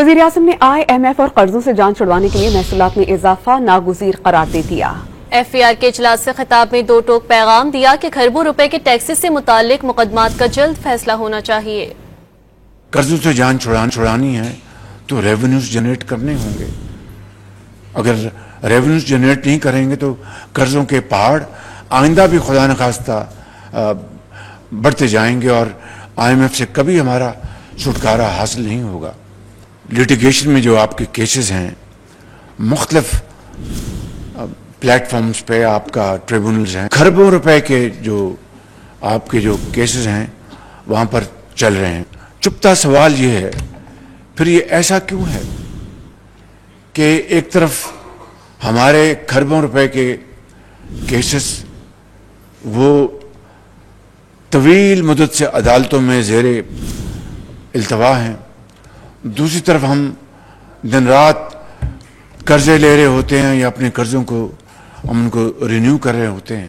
वज़ीर आज़म ने IMF और कर्जों से जान छुड़वाने के लिए महसूलात में इजाफा नागुज़ीर करार दे दिया। FPR के इजलास से खिताब में दो टोक पैगाम दिया कि खरबों रुपए के टैक्सेस से मुतालिक मुकदमात का जल्द फैसला होना चाहिए। कर्जों से जान छुड़ानी है तो रेवेन्यूज जनरेट करने होंगे। अगर रेवेन्यूज जनरेट नहीं करेंगे तो कर्जों के पहाड़ आइंदा भी खुदा न खास्ता बढ़ते जाएंगे और IMF से कभी हमारा छुटकारा हासिल नहीं होगा। लिटिगेशन में जो आपके केसेस हैं, मुख्तलिफ प्लेटफॉर्म्स पे आपका ट्रिब्यूनल्स हैं, खरबों रुपए के जो आपके जो केसेस हैं वहां पर चल रहे हैं। चुपता सवाल ये है, फिर ये ऐसा क्यों है कि एक तरफ हमारे खरबों रुपए के केसेस वो तवील मुद्दत से अदालतों में ज़ेरे इल्तवा हैं, दूसरी तरफ हम दिन रात कर्जे ले रहे होते हैं या अपने कर्जों को हम उनको रिन्यू कर रहे होते हैं।